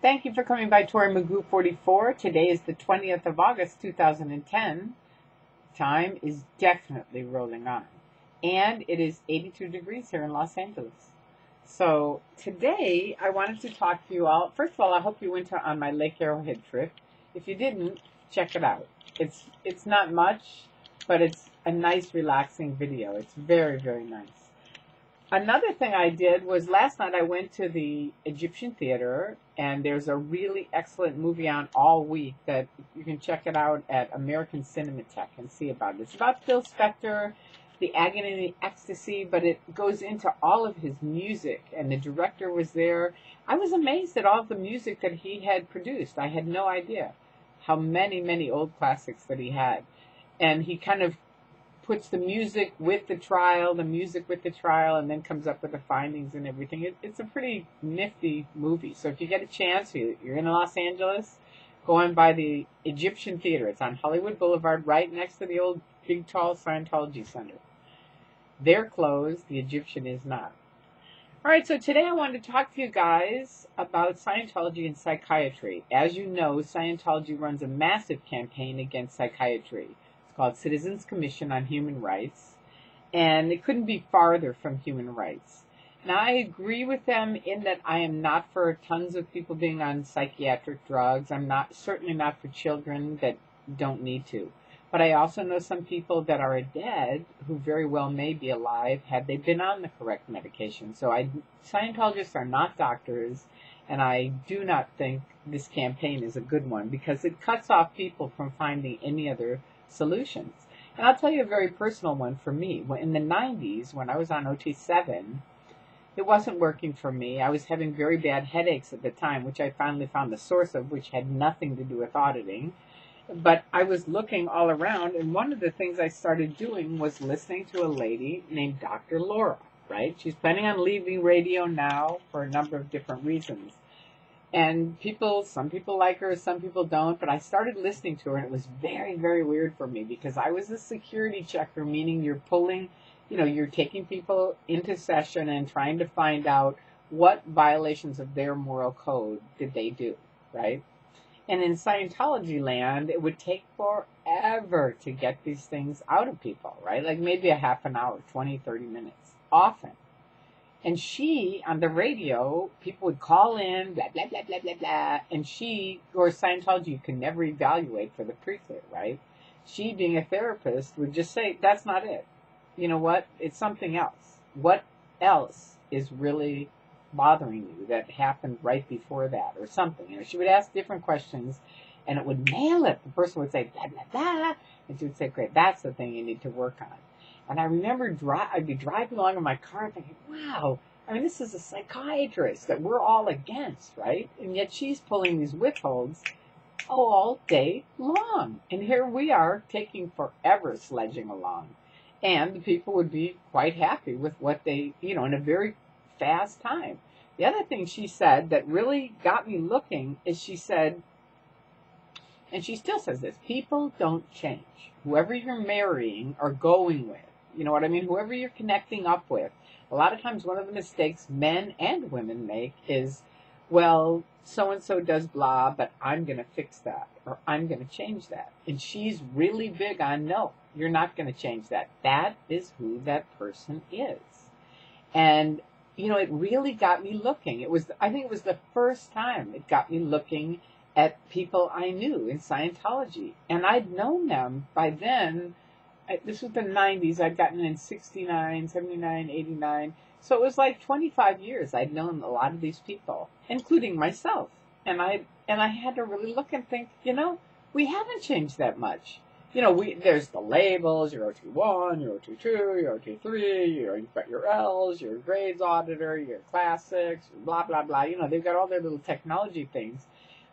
Thank you for coming by Tori Magoo 44. Today is the 20th of August, 2010. Time is definitely rolling on. And it is 82 degrees here in Los Angeles. So today I wanted to talk to you all. First of all, I hope you went on my Lake Arrowhead trip. If you didn't, check it out. It's not much, but it's a nice, relaxing video. It's very, very nice. Another thing I did was last night I went to the Egyptian Theater, and there's a really excellent movie on all week that you can check it out at American Cinematheque and see about it. It's about Phil Spector, the agony and the ecstasy, but it goes into all of his music, and the director was there. I was amazed at all of the music that he had produced. I had no idea how many, many old classics that he had. And he kind of puts the music with the trial, and then comes up with the findings and everything. It's a pretty nifty movie. So if you get a chance, you're in Los Angeles, go on by the Egyptian Theater. It's on Hollywood Boulevard, right next to the old big, tall Scientology Center. They're closed. The Egyptian is not. All right, so today I wanted to talk to you guys about Scientology and psychiatry. As you know, Scientology runs a massive campaign against psychiatry. Called Citizens Commission on Human Rights, and it couldn't be farther from human rights. Now, I agree with them in that I am not for tons of people being on psychiatric drugs. I'm certainly not for children that don't need to. But I also know some people that are dead who very well may be alive had they been on the correct medication. So Scientologists are not doctors, and I do not think this campaign is a good one because it cuts off people from finding any other solutions. And I'll tell you a very personal one for me. In the 90s, when I was on OT7, it wasn't working for me. I was having very bad headaches at the time, which I finally found the source of, which had nothing to do with auditing. But I was looking all around, and one of the things I started doing was listening to a lady named Dr. Laura, right? She's planning on leaving radio now for a number of different reasons. And some people like her, some people don't, but I started listening to her, and it was very, very weird for me because I was a security checker, meaning you're taking people into session and trying to find out what violations of their moral code did they do, right? And in Scientology land, it would take forever to get these things out of people, right? Like maybe a half an hour, 20, 30 minutes, often. And she, on the radio, people would call in, blah, blah, blah, blah, blah, blah. And or Scientology, you can never evaluate for the pre-clear, right? She, being a therapist, would just say, that's not it. You know what? It's something else. What else is really bothering you that happened right before that or something? She would ask different questions, and it would nail it. The person would say, blah, blah, blah. And she would say, great, that's the thing you need to work on. And I remember I'd be driving along in my car thinking, wow, this is a psychiatrist that we're all against, right? And yet she's pulling these withholds all day long. And here we are taking forever sledging along. And the people would be quite happy with what they, in a very fast time. The other thing she said that really got me looking is she said, and she still says this, people don't change. Whoever you're marrying or going with, you know what I mean? Whoever you're connecting up with. A lot of times one of the mistakes men and women make is, well, so-and-so does blah, but I'm going to fix that, or I'm going to change that. And she's really big on, no, you're not going to change that. That is who that person is. And, it really got me looking. I think it was the first time it got me looking at people I knew in Scientology. And I'd known them by then. This was the 90s. I'd gotten in 69, 79, 89. So it was like 25 years I'd known a lot of these people, including myself. And I had to really look and think, we haven't changed that much. There's the labels, your OT1, your OT2, your OT3, you've got your L's, your grades auditor, your classics, blah, blah, blah. They've got all their little technology things.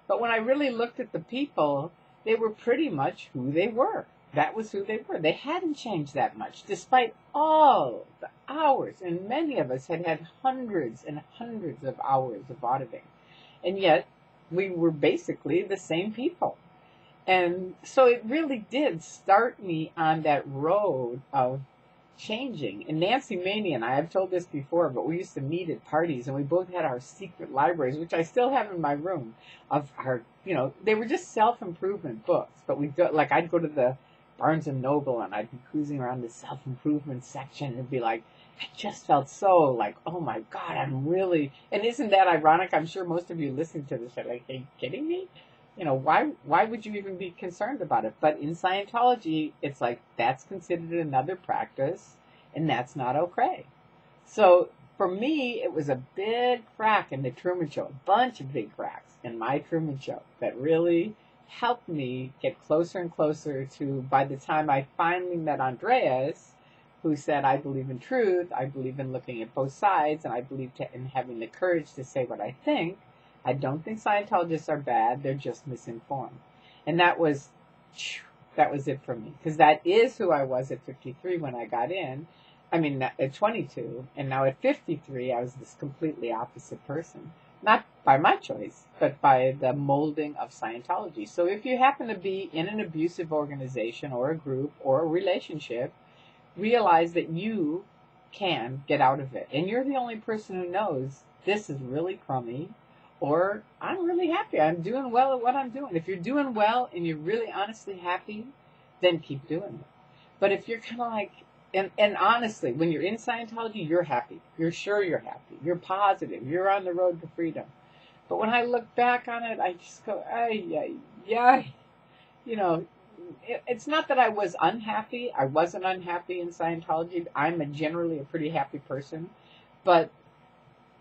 But when I really looked at the people, they were pretty much who they were. That was who they were. They hadn't changed that much, despite all the hours. And many of us had had hundreds and hundreds of hours of auditing. And yet, we were basically the same people. And so it really did start me on that road of changing. And Nancy Maney and I have told this before, but we used to meet at parties, and we both had our secret libraries, which I still have in my room, of our, they were just self-improvement books. But we'd go, like, I'd go to the Barnes and Noble, and I'd be cruising around the self-improvement section and be like, I just felt so like, oh my God, I'm really, and isn't that ironic? I'm sure most of you listening to this are like, are you kidding me? Why would you even be concerned about it? But in Scientology, it's like, that's considered another practice, and that's not okay. So for me, it was a big crack in the Truman Show, a bunch of big cracks in my Truman Show that really helped me get closer and closer to, by the time I finally met Andreas, who said, I believe in truth, I believe in looking at both sides, and I believe in having the courage to say what I think. I don't think Scientologists are bad, they're just misinformed. And that was it for me, because that is who I was at 53 when I got in. I mean, at 22, and now at 53, I was this completely opposite person. Not by my choice, but by the molding of Scientology. So if you happen to be in an abusive organization or a group or a relationship, realize that you can get out of it. And you're the only person who knows this is really crummy, or I'm really happy. I'm doing well at what I'm doing. If you're doing well and you're really honestly happy, then keep doing it. But if you're kind of like, and honestly, when you're in Scientology, you're happy. You're sure you're happy. You're positive. You're on the road to freedom. But when I look back on it, I just go, ay. It's not that I was unhappy. I wasn't unhappy in Scientology. I'm generally a pretty happy person. But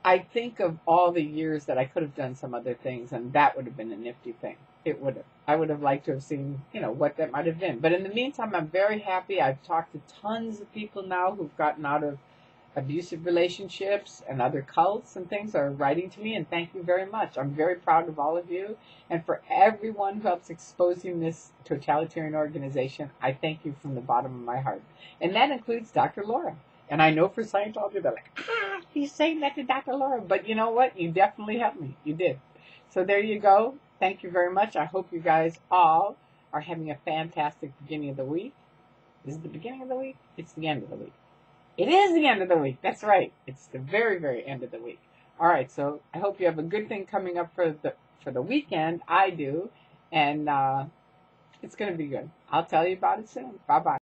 I think of all the years that I could have done some other things, and that would have been a nifty thing. It would have. I would have liked to have seen, what that might have been. But in the meantime, I'm very happy. I've talked to tons of people now who've gotten out of abusive relationships, and other cults and things are writing to me, and thank you very much. I'm very proud of all of you, and for everyone who helps exposing this totalitarian organization, I thank you from the bottom of my heart. And that includes Dr. Laura. And I know for Scientology, they're like, he's saying that to Dr. Laura. But you know what? You definitely helped me. You did. So there you go. Thank you very much. I hope you guys all are having a fantastic beginning of the week. Is it the beginning of the week? It's the end of the week. It is the end of the week. That's right. It's the very, very end of the week. All right. So I hope you have a good thing coming up for the weekend. I do. And it's going to be good. I'll tell you about it soon. Bye-bye.